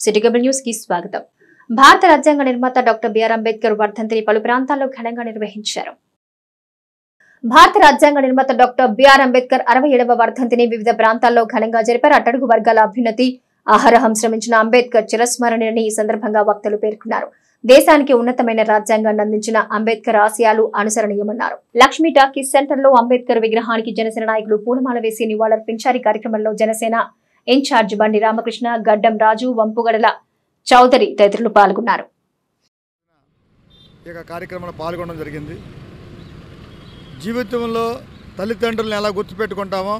City cable news కి స్వాగతం. భారత రాజ్యాంగ నిర్మాత డాక్టర్ బిఆర్ అంబేద్కర్ వర్ధంతిని పలు ప్రాంతాల్లో ఘనంగా నిర్వహించారు. భారత రాజ్యాంగ నిర్మాత డాక్టర్ బిఆర్ అంబేద్కర్ 67వ వర్ధంతిని వివిధ ప్రాంతాల్లో ఘనంగా జరిపారు. అట్టడుగు వర్గాల అభ్యున్నతి ఆహారహం శ్రమించిన అంబేద్కర్ చిరస్మరణీయని ఈ సందర్భంగా వక్తలు పేర్కొన్నారు. దేశానికి ఉన్నతమైన రాజ్యాంగాన్ని అందించిన అంబేద్కర్ ఆశయాలు అనుసరణీయమన్నారు. లక్ష్మీ టాకీస్ సెంటర్ లో అంబేద్కర్ విగ్రహానికి జనసేన నాయకులు పూలమాల వేసి నివాళులర్పించారు. ఈ కార్యక్రమంలో జనసేన ఇన్ఛార్జ్ బండి రామకృష్ణ, గడ్డం రాజు, వంపుగడల చౌదరి తదితరులు పాల్గొన్నారు. ఈ కార్యక్రమంలో పాల్గొనడం జరిగింది. జీవితంలో తల్లిదండ్రులను ఎలా గుర్తుపెట్టుకుంటామో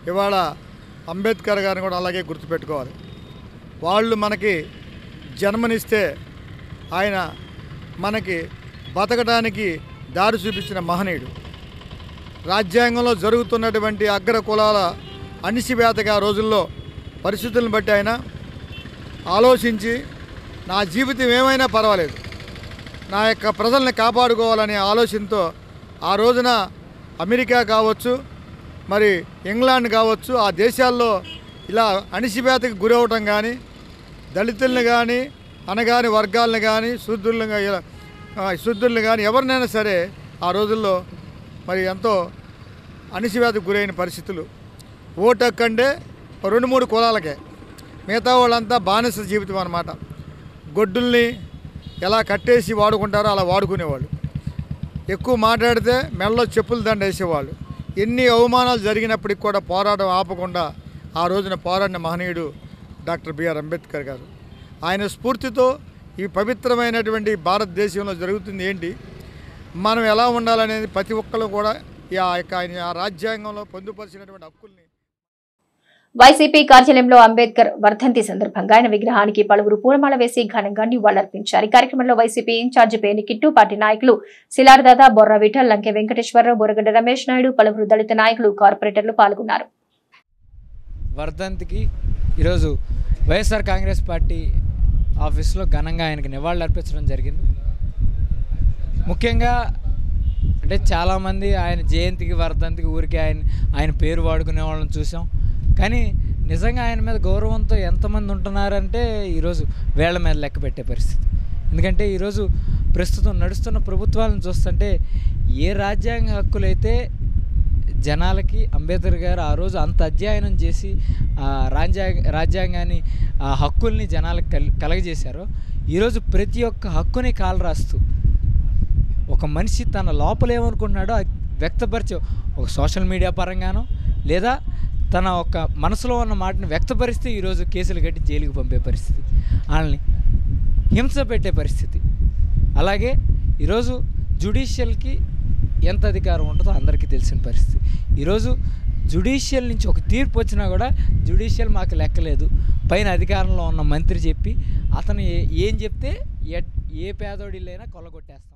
ఇవాళ అంబేద్కర్ గారిని కూడా అలాగే గుర్తుపెట్టుకోవాలి. వాళ్ళు మనకి జన్మనిస్తే ఆయన మనకి బతకడానికి దారి చూపించిన మహనీయుడు. రాజ్యాంగంలో జరుగుతున్నటువంటి అగ్ర కులాల అణిచివేతగా రోజుల్లో పరిస్థితులను బట్టి ఆయన ఆలోచించి నా జీవితం ఏమైనా పర్వాలేదు, నా యొక్క ప్రజల్ని కాపాడుకోవాలనే ఆలోచనతో ఆ రోజున అమెరికా కావచ్చు, మరి ఇంగ్లాండ్ కావచ్చు, ఆ దేశాల్లో ఇలా అణిచివేతకు గురవటం కానీ, దళితులను కానీ, అనగాని వర్గాలను కానీ, శూద్రులను కానీ ఎవరినైనా సరే ఆ రోజుల్లో మరి ఎంతో అణిచివేతకు గురైన పరిస్థితులు. ఓటు హక్కంటే 2-3 కులాలకే, మిగతా వాళ్ళంతా బానిస జీవితం అన్నమాట. గొడ్డుల్ని ఎలా కట్టేసి వాడుకుంటారో అలా వాడుకునేవాళ్ళు. ఎక్కువ మాట్లాడితే మెడలో చెప్పుల దండ వేసేవాళ్ళు. ఎన్ని అవమానాలు జరిగినప్పటికి కూడా పోరాటం ఆపకుండా ఆ రోజున పోరాడిన మహనీయుడు డాక్టర్ బిఆర్ అంబేద్కర్ గారు. ఆయన స్ఫూర్తితో ఈ పవిత్రమైనటువంటి భారతదేశంలో జరుగుతుంది ఏంటి, మనం ఎలా ఉండాలనేది ప్రతి ఒక్కరు కూడా ఆయన రాజ్యాంగంలో పొందుపరిచినటువంటి హక్కుల్ని. వైసీపీ కార్యాలయంలో అంబేద్కర్ వర్ధంతి సందర్భంగా ఆయన విగ్రహానికి పలువురు పూలమాల వేసి ఘనంగా నివాళులర్పించారు. ఈ కార్యక్రమంలో వైసీపీ ఇన్ఛార్జి పేని కిట్టు, పార్టీ నాయకులు సిలార్దాదా, బొర్ర విఠల్, లంకె వెంకటేశ్వరరావు, బొరగడ్డ రమేష్ నాయుడు, పలువురు దళిత నాయకులు, కార్పొరేటర్లు పాల్గొన్నారు. వర్ధంతికి ఈరోజు వైఎస్ఆర్ కాంగ్రెస్ పార్టీ ఆఫీసులో ఘనంగా ఆయనకి నివాళులు అర్పించడం జరిగింది. ముఖ్యంగా అంటే చాలామంది ఆయన జయంతికి వర్ధంతికి ఊరికి ఆయన పేరు వాడుకునే వాళ్ళని చూసాం. కానీ నిజంగా ఆయన మీద గౌరవంతో ఎంతమంది ఉంటున్నారంటే ఈరోజు వేళ్ల మీద లెక్క పెట్టే పరిస్థితి. ఎందుకంటే ఈరోజు ప్రస్తుతం నడుస్తున్న ప్రభుత్వాలను చూస్తుంటే ఏ రాజ్యాంగ హక్కులైతే జనాలకి అంబేద్కర్ గారు ఆ రోజు అంత అధ్యయనం చేసి రాజ్యాంగాన్ని ఆ హక్కుల్ని జనాలకు కలగజేశారో, ఈరోజు ప్రతి ఒక్క హక్కుని కాలరాస్తూ ఒక మనిషి తన లోపల ఏమనుకుంటున్నాడో వ్యక్తపరిచే ఒక సోషల్ మీడియా పరంగానో లేదా తన ఒక మనసులో ఉన్న మాటను వ్యక్తపరిస్తే ఈరోజు కేసులు కట్టి జైలుకి పంపే పరిస్థితి, వాళ్ళని హింస పెట్టే పరిస్థితి. అలాగే ఈరోజు జ్యుడిషియల్కి ఎంత అధికారం ఉంటుందో అందరికీ తెలిసిన పరిస్థితి. ఈరోజు జ్యుడిషియల్ నుంచి ఒక తీర్పు వచ్చినా కూడా జ్యుడిషియల్ మాకు లెక్కలేదు, పైన అధికారంలో ఉన్న మంత్రి చెప్పి అతను ఏం చెప్తే ఏ పేదోడిలైనా కొల్లగొట్టేస్తాం.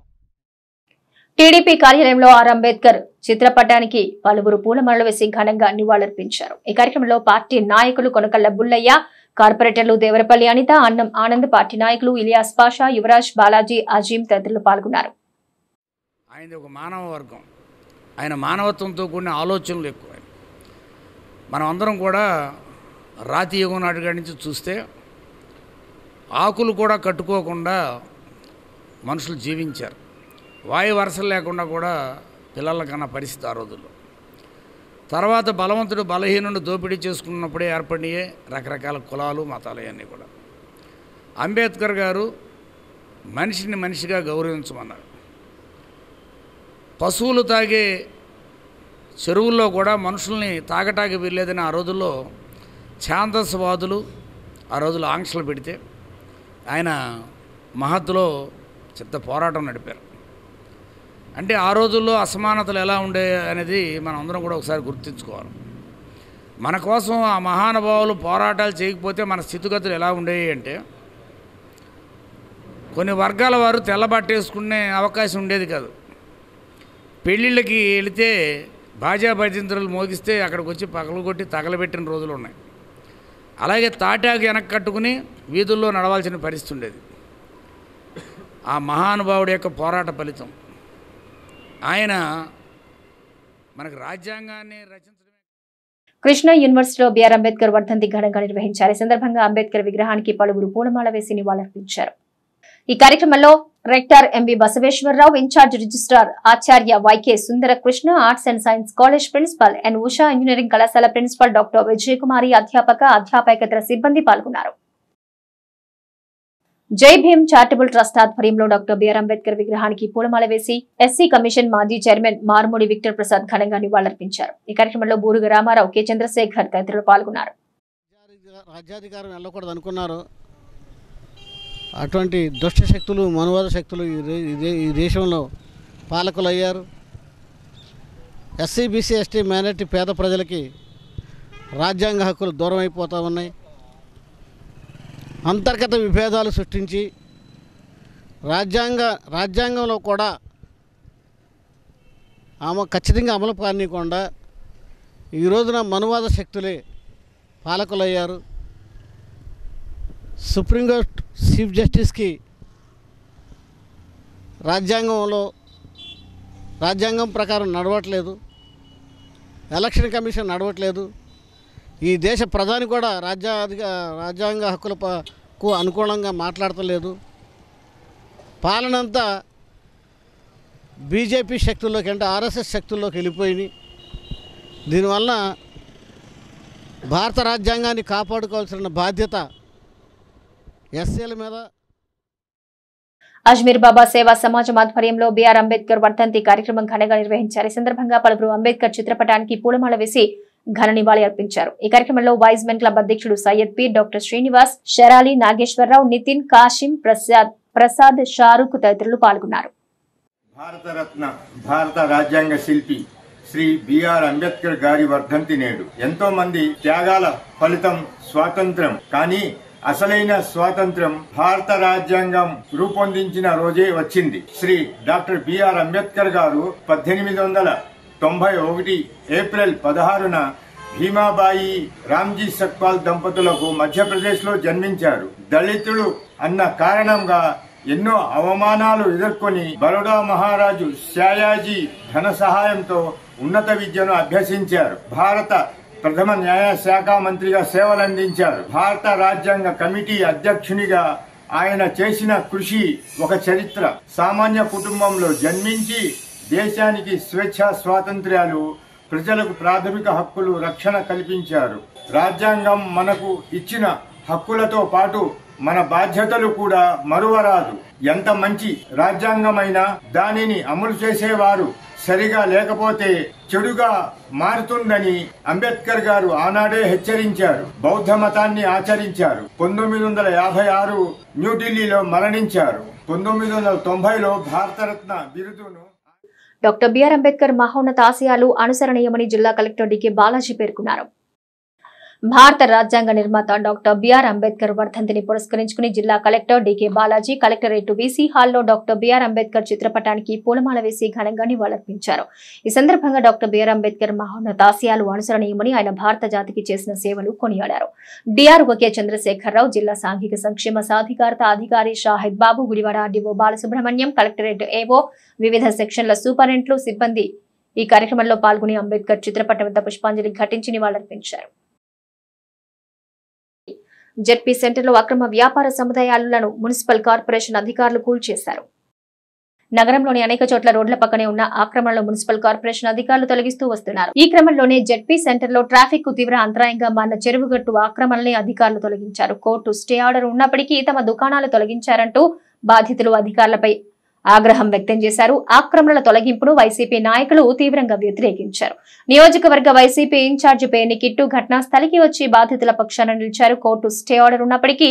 టీడీపీ కార్యాలయంలో ఆర్ అంబేద్కర్ చిత్రపటానికి పలువురు పూలమాలలు వేసి ఘనంగా నివాళులర్పించారు. ఈ కార్యక్రమంలో పార్టీ నాయకులు కొనకళ్ళ బుల్లయ్య, కార్పొరేటర్లు దేవరపల్లి అనిత, అన్నం ఆనంద్, పార్టీ నాయకులు ఇలియాస్ పాషా, యువరాజ్, బాలాజీ, అజీం తదితరులు పాల్గొన్నారు. ఆయన ఒక మానవ వర్గం, ఆయన మానవత్వంతో కూడిన ఆలోచనలు ఎక్కువ. మనం అందరం కూడా రాతి యుగం నాటికాడి నుంచి చూస్తే ఆకులు కూడా కట్టుకోకుండా మనుషులు జీవించారు. వాయు వరసలు లేకుండా కూడా పిల్లల కన్నా పరిస్థితి ఆ రోజుల్లో. తర్వాత బలవంతుడు బలహీనుడు దోపిడీ చేసుకున్నప్పుడే ఏర్పడినాయే రకరకాల కులాలు, మతాలు అన్నీ కూడా. అంబేద్కర్ గారు మనిషిని మనిషిగా గౌరవించమన్నారు. పశువులు తాగే చెరువుల్లో కూడా మనుషుల్ని తాగటానికి వెళ్ళేదని ఆ రోజుల్లో ఛాందస్వాదులు ఆ రోజుల్లో ఆంక్షలు పెడితే ఆయన మహత్తులో చిత్త పోరాటం నడిపారు. అంటే ఆ రోజుల్లో అసమానతలు ఎలా ఉండే అనేది మనం అందరం కూడా ఒకసారి గుర్తుంచుకోవాలి. మన కోసం ఆ మహానుభావులు పోరాటాలు చేయకపోతే మన స్థితిగతులు ఎలా ఉండేవి అంటే, కొన్ని వర్గాల వారు తెల్లబట్టేసుకునే అవకాశం ఉండేది కాదు. పెళ్ళిళ్ళకి వెళితే బాజా భజంత్రులు మోగిస్తే అక్కడికి వచ్చి పగలగొట్టి తగలబెట్టిన రోజులు ఉన్నాయి. అలాగే తాటాకు వెనక్కి కట్టుకుని వీధుల్లో నడవాల్సిన పరిస్థితి ఉండేది. ఆ మహానుభావుడి యొక్క పోరాట ఫలితం. ఆయన మనకు రాజ్యాంగాన్ని రచించడమే కృష్ణా యూనివర్సిటీలో బిఆర్ అంబేద్కర్ వర్ధంతి ఘనంగా నిర్వహించారు. ఈ సందర్భంగా అంబేద్కర్ విగ్రహానికి పలువురు పూలమాల వేసి నివాళులర్పించారు. ఈ కార్యక్రమంలో rector M V Basaveswararao, in charge registrar ఆచార్య Y K Sundara Krishna, arts and science college principal N Usha, engineering కళాశాల ప్రిన్సిపల్ డాక్టర్ విజయకుమారి, అధ్యాపకేతర సిబ్బంది పాల్గొన్నారు. జై భీమ్ చారిటబుల్ ట్రస్ట్ ఆధ్వర్యంలో డాక్టర్ బిఆర్ అంబేద్కర్ విగ్రహానికి పూలమాల వేసి ఎస్సీ కమిషన్ మాజీ చైర్మన్ మార్ముడి విక్టర్ ప్రసాద్ ఘనంగా నివాళులర్పించారు. ఈ కార్యక్రమంలో బూరుగ రామారావు, కె చంద్రశేఖర్ తదితరులు పాల్గొన్నారు. రాజ్యాధికారం వెళ్ళకూడదు అనుకున్నారు. అటువంటి దుష్ట శక్తులు, మనువాద శక్తులు ఈ దేశంలో పాలకులు అయ్యారు. ఎస్సీ, బీసీ, ఎస్టీ, మైనారిటీ పేద ప్రజలకి రాజ్యాంగ హక్కులు దూరం అయిపోతూ ఉన్నాయి. అంతర్గత విభేదాలు సృష్టించి రాజ్యాంగంలో కూడా ఖచ్చితంగా అమలు కానివ్వకుండా ఈ రోజున మనువాద శక్తులే పాలకులయ్యారు. సుప్రీంకోర్టు చీఫ్ జస్టిస్కి రాజ్యాంగం ప్రకారం నడవట్లేదు, ఎలక్షన్ కమిషన్ నడవట్లేదు. ఈ దేశ ప్రధాని కూడా రాజ్యాంగ హక్కులకు అనుకూలంగా మాట్లాడతలేదు. పాలనంతా బీజేపీ శక్తుల్లోకి అంటే ఆర్ఎస్ఎస్ శక్తుల్లోకి వెళ్ళిపోయినాయి. దీనివల్ల భారత రాజ్యాంగాన్ని కాపాడుకోవాల్సిన బాధ్యత ఎస్సీల మీద. అజ్మీర్ బాబా సేవా సమాజం ఆధ్వర్యంలో బిఆర్ అంబేద్కర్ వర్ధంతి కార్యక్రమం ఘనంగా నిర్వహించారు. ఈ సందర్భంగా పలువురు అంబేద్కర్ చిత్రపటానికి పూలమాల వేసి ఘన నివాళి అర్పించారు. ఈ కార్యక్రమంలో వైజ్ మెన్ క్లబ్ అధ్యక్షుడు సయ్యద్ పీర్, డాక్టర్ శ్రీనివాస్, షరాలి, నాగేశ్వరరావు, నితిన్, కాశిం, ప్రసాద్, షారుఖ్ తదితరులు పాల్గొన్నారు. భారతరత్న, భారత రాజ్యాంగ శిల్పి శ్రీ బిఆర్ అంబేద్కర్ గారి వర్ధంతి నేడు. ఎంతో మంది త్యాగాల ఫలితం స్వాతంత్ర్యం. కానీ అసలైన స్వాతంత్ర్యం భారత రాజ్యాంగం రూపొందించిన రోజే వచ్చింది. శ్రీ డాక్టర్ బిఆర్ అంబేద్కర్ గారు 1891 ఏప్రిల్ 16న భీమాబాయి, రామ్జీ సక్పాల్ దంపతులకు మధ్యప్రదేశ్ లో జన్మించారు. దళితులు అన్న కారణంగా ఎన్నో అవమానాలు ఎదుర్కొని బరోడా మహారాజు శాయాజీ ధన సహాయంతో ఉన్నత విద్యను అభ్యసించారు. భారత ప్రథమ న్యాయ శాఖ మంత్రిగా సేవలందించారు. భారత రాజ్యాంగ కమిటీ అధ్యక్షునిగా ఆయన చేసిన కృషి ఒక చరిత్ర. సామాన్య కుటుంబంలో జన్మించి దేశానికి స్వేచ్ఛ, స్వాతంత్ర్యాలు, ప్రజలకు ప్రాథమిక హక్కులు, రక్షణ కల్పించారు. రాజ్యాంగం మనకు ఇచ్చిన హక్కులతో పాటు మన బాధ్యతలు కూడా మరువరాదు. ఎంత మంచి రాజ్యాంగమైనా దానిని అమలు చేసేవారు సరిగా లేకపోతే చెడుగా మారుతుందని అంబేద్కర్ గారు ఆనాడే హెచ్చరించారు. బౌద్ధ మతాన్ని ఆచరించారు. 1956 న్యూఢిల్లీలో మరణించారు. 1990లో భారతరత్న బిరుదును. డాక్టర్ బిఆర్ అంబేద్కర్ మహోన్నత ఆశయాలు అనుసరణీయమని జిల్లా కలెక్టర్ డికే బాలాజీ పేర్కొన్నారు. భారత రాజ్యాంగ నిర్మాత డాక్టర్ బిఆర్ అంబేద్కర్ వర్ధంతిని పురస్కరించుకుని జిల్లా collector D K Balaji collectorate VC హాల్లో డాక్టర్ బిఆర్ అంబేద్కర్ చిత్రపటానికి పూలమాల వేసి ఘనంగా నివాళులర్పించారు. ఈ సందర్భంగా డాక్టర్ బిఆర్ అంబేద్కర్ మహోన్నత ఆశయాలు అనుసరణీయమని, ఆయన భారత జాతికి చేసిన సేవలు కొనియాడారు. డిఆర్ఓ కె చంద్రశేఖరరావు, జిల్లా సాంఘిక సంక్షేమ సాధికారత అధికారి Shahid Babu, Gudivada RDO Balasubrahmanyam, collectorate AO, వివిధ సెక్షన్ల సూపరింటెండెంట్లు, సిబ్బంది ఈ కార్యక్రమంలో పాల్గొని అంబేద్కర్ చిత్రపటం వద్ద పుష్పాంజలి ఘటించి నివాళులర్పించారు. జెడ్పీ సెంటర్లో అక్రమ వ్యాపార సముదాయాలను మున్సిపల్ కార్పొరేషన్ అధికారులు కూల్చేశారు. నగరంలోని అనేక చోట్ల రోడ్ల పక్కనే ఉన్న ఆక్రమణలో మున్సిపల్ కార్పొరేషన్ అధికారులు తొలగిస్తూ వస్తున్నారు. ఈ క్రమంలోనే జెడ్పీ సెంటర్లో ట్రాఫిక్ కు తీవ్ర అంతరాయంగా మారిన చెరువుగట్టు ఆక్రమణల్ని అధికారులు తొలగించారు. కోర్టు స్టే ఆర్డర్ ఉన్నప్పటికీ తమ దుకాణాలు తొలగించారంటూ బాధితులు అధికారులపై ఆగ్రహం వ్యక్తం చేశారు. ఆక్రమణల తొలగింపును వైసీపీ నాయకులు తీవ్రంగా వ్యతిరేకించారు. నియోజకవర్గ వైసీపీ ఇన్ఛార్జ్ పేర్ని కిట్టు ఘటనా స్థలికి వచ్చి బాధితుల పక్షాన నిలిచారు. కోర్టు స్టే ఆర్డర్ ఉన్నప్పటికీ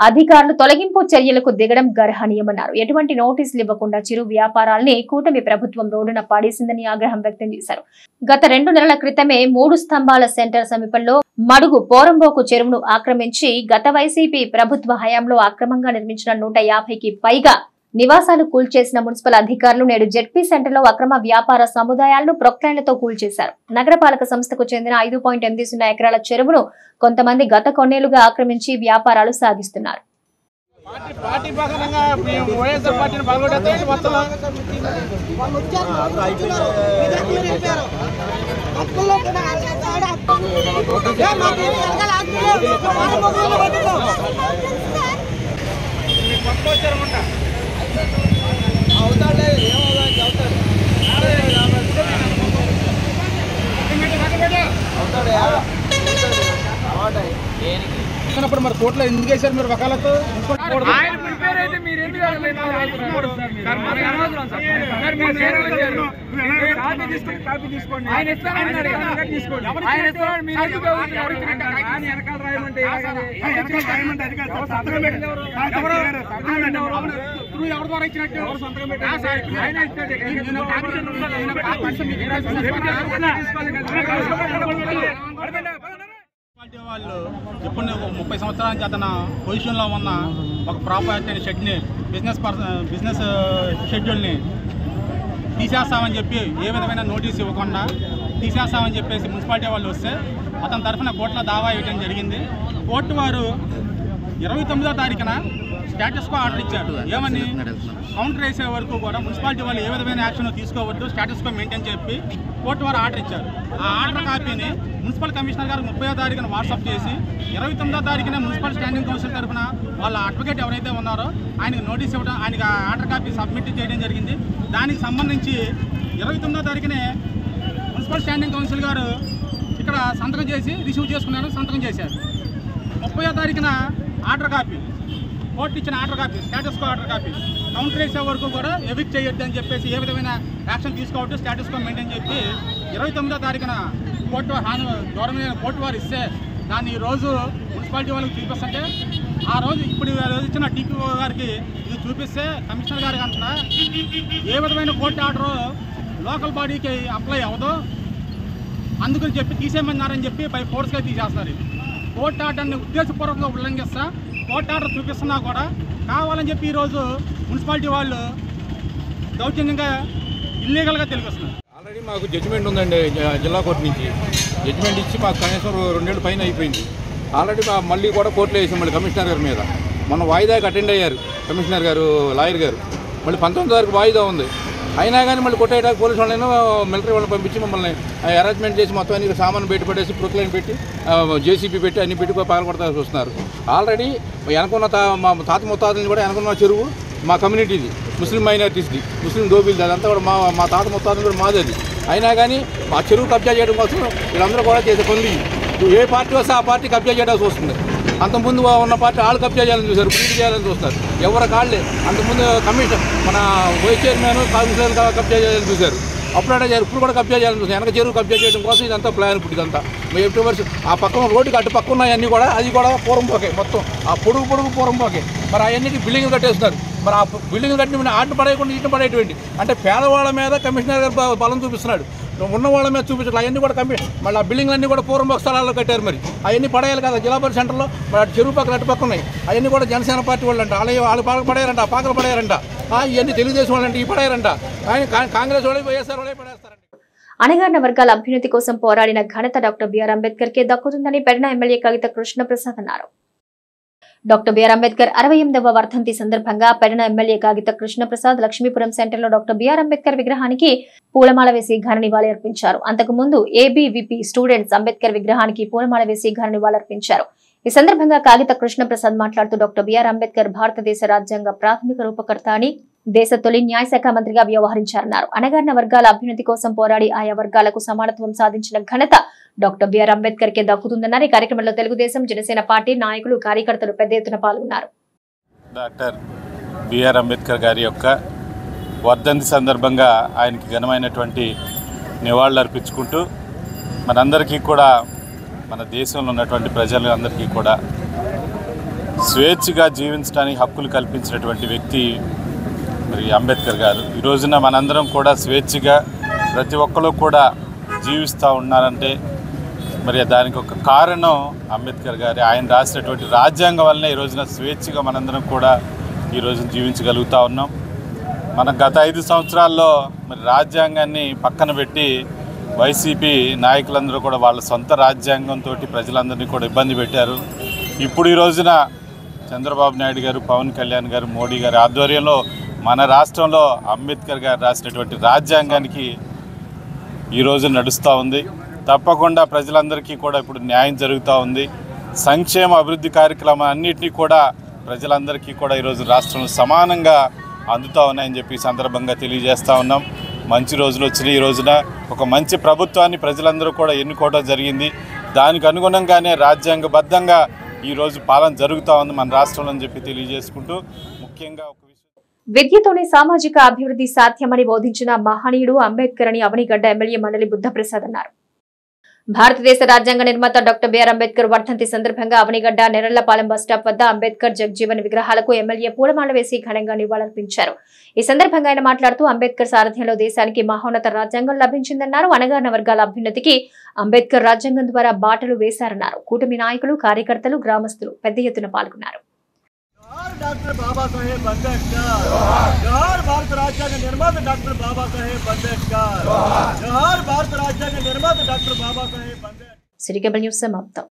అధికారులు తొలగింపు చర్యలకు దిగడం గర్హనీయమన్నారు. ఎటువంటి నోటీసులు ఇవ్వకుండా చిరు వ్యాపారాల్ని కూటమి ప్రభుత్వం రోడ్డున పాడేసిందని ఆగ్రహం వ్యక్తం చేశారు. గత 2 నెలల క్రితమే 3 స్తంభాల సెంటర్ సమీపంలో మడుగు పోరంబోకు చెరువును ఆక్రమించి గత వైసీపీ ప్రభుత్వ హయాంలో అక్రమంగా నిర్మించిన 150కి పైగా నివాసాలు కూల్చేసిన మున్సిపల్ అధికారులు నేడు జెడ్పీ సెంటర్లో అక్రమ వ్యాపార సముదాయాలను ప్రొక్లైన్లతో కూల్చేశారు. నగరపాలక సంస్థకు చెందిన 5.80 ఎకరాల చెరువును కొంతమంది గత కొన్నేళ్లుగా ఆక్రమించి వ్యాపారాలు సాగిస్తున్నారు. పార్టీ ప్రకారంగా వైఎస్ఆర్ పార్టీని పగలగొట్టేస్తే మొత్తం అవుతాడు మరి కోర్టులో ఎందుకు వేశారు మీరు వకాలతో ఎవరి ద్వారా ఇచ్చినట్టు వాళ్ళు ఇప్పుడు 30 సంవత్సరాల నుంచి అతను పొజిషన్లో ఉన్న ఒక ప్రాపర్టీ షెడ్ని బిజినెస్ షెడ్యూల్ని తీసేస్తామని చెప్పి ఏ విధమైన నోటీస్ ఇవ్వకుండా తీసేస్తామని చెప్పేసి మున్సిపాలిటీ వాళ్ళు వస్తే అతని తరఫున కోర్టులో దావా వేయడం జరిగింది. కోర్టు వారు 29వ తారీఖున స్టేటస్ కో ఆర్డర్ ఇచ్చారు. ఏమని కౌంటర్ వేసే వరకు కూడా మున్సిపాలిటీ వాళ్ళు ఏ విధమైన యాక్షన్ తీసుకోవద్దు, స్టేటస్ కో మెయింటైన్ చెప్పి కోర్టు వారు ఆర్డర్ ఇచ్చారు. ఆ ఆర్డర్ కాపీని మున్సిపల్ కమిషనర్ గారు 30వ తారీఖున వాట్సాప్ చేసి 29వ తారీఖున మున్సిపల్ స్టాండింగ్ కౌన్సిల్ తరఫున వాళ్ళ అడ్వకేట్ ఎవరైతే ఉన్నారో ఆయనకు నోటీస్ ఇవ్వడం, ఆయనకి ఆర్డర్ కాపీ సబ్మిట్ చేయడం జరిగింది. దానికి సంబంధించి 29వ తారీఖునే మున్సిపల్ స్టాండింగ్ కౌన్సిల్ గారు ఇక్కడ సంతకం చేసి రిసీవ్ చేసుకున్నారు, సంతకం చేశారు. 30వ తారీఖున ఆర్డర్ కాపీ, కోర్టు ఇచ్చిన order copy, status quo order copy counter వేసే వరకు కూడా ఎవిక్ట్ చేయొద్దు అని చెప్పేసి ఏ విధమైన యాక్షన్ తీసుకోవద్దు, స్టేటస్ కో మెయింటైన్ చెప్పి 29వ తారీఖున గవర్నమెంట్ కోర్టు వారు ఇస్తే దాన్ని ఈరోజు మున్సిపాలిటీ వాళ్ళకి చూపిస్తుంటే ఆ రోజు ఇప్పుడు ఇచ్చిన టీపీఓ గారికి ఇది చూపిస్తే కమిషనర్ గారికి అంటున్నా ఏ విధమైన కోర్టు ఆర్డరు లోకల్ బాడీకి అప్లై అవ్వదు, అందుకని చెప్పి తీసేయమన్నారని చెప్పి బై ఫోర్స్గా తీసేస్తున్నారు. కోర్టు ఆర్డర్ని ఉద్దేశపూర్వకంగా ఉల్లంఘిస్తా కోర్టు ఆర్డర్ చూపిస్తున్నా కూడా కావాలని చెప్పి ఈరోజు మున్సిపాలిటీ వాళ్ళు దౌర్జన్యంగా ఇల్లీగల్గా తెలిపిస్తున్నారు. ఆల్రెడీ మాకు జడ్జిమెంట్ ఉందండి జిల్లా కోర్టు నుంచి. జడ్జిమెంట్ ఇచ్చి మాకు కనీసం 2 ఏళ్ళ పైన అయిపోయింది. ఆల్రెడీ మళ్ళీ కూడా కోర్టులో వేసాం మళ్ళీ కమిషనర్ గారి మీద. మొన్న వాయిదాకి అటెండ్ అయ్యారు కమిషనర్ గారు, లాయర్ గారు. మళ్ళీ 19వ తారీఖు వాయిదా ఉంది. అయినా కానీ మళ్ళీ కొట్టేయడానికి పోలీసు వాళ్ళైనా మిలిటరీ వాళ్ళని పంపించి మమ్మల్ని అరేంజ్మెంట్ చేసి మొత్తం అన్ని సామాను బయట పడేసి ప్రొక్లైన్ పెట్టి జేసీబీ పెట్టి అన్ని పెట్టి పగలగొడతాల్సి వస్తున్నారు. ఆల్రెడీ వెనకున్న మా తాత ముత్తాతని కూడా వెనకున్న చెరువు మా కమ్యూనిటీది, ముస్లిం మైనారిటీస్ది, ముస్లిం దోబీలది, అదంతా కూడా మా తాత ముత్తాతని కూడా మాది. అది అయినా కానీ మా చెరువు కబ్జా చేయడం కోసం వీళ్ళందరూ కూడా చేసే పనులు ఏ పార్టీ వస్తే ఆ పార్టీ కబ్జా చేయడానికి వస్తుంది. అంతకుముందు ఉన్న పార్టీ వాళ్ళు కబ్జా చేయాలని చూశారు, ప్రీతి చేయాలని చూస్తారు. ఎవరి కాళ్ళే అంతకుముందు కమిషన్ మన వైస్ చైర్మన్ కౌన్సిలర్ కబ్జా చేయాలని చూశారు. అప్పుడే ఇప్పుడు కూడా కబ్జా చేయాలని చూస్తారు. వెనక చెరువు కబ్జా చేయడం కోసం ఇదంతా ప్లాన్. ఇప్పుడు ఇదంతా ఎప్పుడు వర్ష ఆ పక్కన రోడ్డుకి అటు పక్క ఉన్నాయన్నీ కూడా అది కూడా పూర్వం పోకే, మొత్తం ఆ పొడుగు పూర్వం పోకే. మరి అవన్నీ బిల్డింగ్లు కట్టేస్తున్నారు. మరి ఆ బిల్డింగ్లు కట్టిన ఆట పడేయకుండా ఇటు పడేటువంటి అంటే పేదవాళ్ళ మీద కమిషనర్ గారు బలం చూపిస్తున్నాడు, ఉన్న వాళ్ళ మీద చూపించాలి. అవన్నీ కూడా మళ్ళీ ఆ బిల్డింగ్లన్నీ కూడా పూర్వం స్థలాల్లో కట్టారు. మరి అవన్నీ పడేయాలి కదా. జిల్లా పరిషత్ సెంటర్లో మరి చెరువు పక్కన అటు పక్క ఉన్నాయి. అవన్నీ కూడా జనసేన పార్టీ వాళ్ళు అంట, వాళ్ళు పాకలు పడేయారంట, పాకలు పడేయారంట. ఇవన్నీ తెలుగుదేశం వాళ్ళంటే ఈ పడేయారంట, కాంగ్రెస్ వాళ్ళే వైఎస్ఆర్ వాళ్ళే పడేస్తారంట. అణగారిన వర్గాల అభ్యున్నతి కోసం పోరాడిన ఘనత డాక్టర్ బిఆర్ అంబేద్కర్ కే దక్కుతుందని పెడన ఎమ్మెల్యే కవిత కృష్ణప్రసాద్ అన్నారు. డాక్టర్ బిఆర్ అంబేద్కర్ 68వ వర్ధంతి సందర్భంగా పెడన ఎమ్మెల్యే కాగిత కృష్ణప్రసాద్ లక్ష్మీపురం సెంటర్లో డాక్టర్ బిఆర్ అంబేద్కర్ విగ్రహానికి పూలమాల వేసి ఘన నివాళి అర్పించారు. అంతకుముందు ఏబీవీపీ స్టూడెంట్స్ అంబేద్కర్ విగ్రహానికి పూలమాల వేసి ఘన నివాళి అర్పించారు. ఈ సందర్భంగా కాగిత కృష్ణప్రసాద్ మాట్లాడుతూ డాక్టర్ బిఆర్ అంబేద్కర్ భారతదేశ రాజ్యాంగ ప్రాథమిక రూపకర్త అని, దేశ తొలి న్యాయశాఖ మంత్రిగా వ్యవహరించారన్నారు. అణగారిన వర్గాల అభ్యున్నతి కోసం పోరాడి ఆయా వర్గాలకు సమానత్వం సాధించిన ఘనత డాక్టర్ బిఆర్ అంబేద్కర్ కే దక్కుతుందన్నారు. ఈ కార్యక్రమంలో తెలుగుదేశం, జనసేన పార్టీ నాయకులు, కార్యకర్తలు పెద్ద ఎత్తున పాల్గొన్నారు. డాక్టర్ బిఆర్ అంబేద్కర్ గారి యొక్క వర్ధంతి సందర్భంగా ఆయనకి ఘనమైనటువంటి నివాళులు అర్పించుకుంటూ మనందరికీ కూడా, మన దేశంలో ఉన్నటువంటి ప్రజలందరికీ కూడా స్వేచ్ఛగా జీవించడానికి హక్కులు కల్పించినటువంటి వ్యక్తి మరి అంబేద్కర్ గారు. ఈ రోజున మనందరం కూడా స్వేచ్ఛగా ప్రతి ఒక్కరు కూడా జీవిస్తూ ఉన్నారంటే మరి దానికి ఒక కారణం అంబేద్కర్ గారి. ఆయన రాసినటువంటి రాజ్యాంగం వల్లనే ఈ రోజున స్వేచ్ఛగా మనందరం కూడా ఈ రోజున జీవించగలుగుతూ ఉన్నాం. మన గత 5 సంవత్సరాల్లో మరి రాజ్యాంగాన్ని పక్కన పెట్టి వైసీపీ నాయకులందరూ కూడా వాళ్ళ సొంత రాజ్యాంగంతో ప్రజలందరినీ కూడా ఇబ్బంది పెట్టారు. ఇప్పుడు ఈ రోజున చంద్రబాబు నాయుడు గారు, పవన్ కళ్యాణ్ గారు, మోడీ గారి ఆధ్వర్యంలో మన రాష్ట్రంలో అంబేద్కర్ గారు రాసినటువంటి రాజ్యాంగానికి ఈరోజు నడుస్తూ ఉంది. తప్పకుండా ప్రజలందరికీ కూడా ఇప్పుడు న్యాయం జరుగుతూ ఉంది. సంక్షేమ అభివృద్ధి కార్యక్రమాలు అన్నింటినీ కూడా ప్రజలందరికీ కూడా ఈరోజు రాష్ట్రంలో సమానంగా అందుతూ ఉన్నాయని చెప్పి సందర్భంగా తెలియజేస్తూ ఉన్నాం. మంచి రోజులు వచ్చినాయి. ఈ రోజున ఒక మంచి ప్రభుత్వాన్ని ప్రజలందరూ కూడా ఎన్నుకోవడం జరిగింది. దానికి అనుగుణంగానే రాజ్యాంగబద్ధంగా ఈరోజు పాలన జరుగుతూ ఉంది మన రాష్ట్రంలో అని చెప్పి తెలియజేసుకుంటూ ముఖ్యంగా ఒక విద్యతోనే సామాజిక అభివృద్ధి సాధ్యమని బోధించిన మహనీయుడు అంబేద్కర్ అని అవనిగడ్డ ఎమ్మెల్యే మండలి బుద్ధప్రసాద్ అన్నారు. భారతదేశ రాజ్యాంగ నిర్మాత డాక్టర్ బిఆర్ అంబేద్కర్ వర్ధంతి సందర్భంగా అవనిగడ్డ నెరళ్లపాలెం బస్టాప్ వద్ద అంబేద్కర్ జగజీవన్ విగ్రహాలకు ఎమ్మెల్యే పూలమాల వేసి ఘనంగా నివాళులర్పించారు. ఈ సందర్భంగా ఆయన మాట్లాడుతూ అంబేద్కర్ సారథ్యంలో దేశానికి మహోన్నత రాజ్యాంగం లభించిందన్నారు. అణగారిన వర్గాల అభ్యున్నతికి అంబేద్కర్ రాజ్యాంగం ద్వారా బాటలు వేశారన్నారు. కూటమి నాయకులు, కార్యకర్తలు, గ్రామస్తులు పెద్ద ఎత్తున పాల్గొన్నారు. డాక్టర్ బాబాసాహెబ్ అంబేద్కర్ జోహార్ భారత రాజ్యాంగ నిర్మాత డాక్టర్ బాబాసాహెబ్ అంబేద్కర్ జోహార్ భారత రాజ్యాంగ నిర్మాత doctor Babasaheb Ambedkar. City cable news సమాప్తం.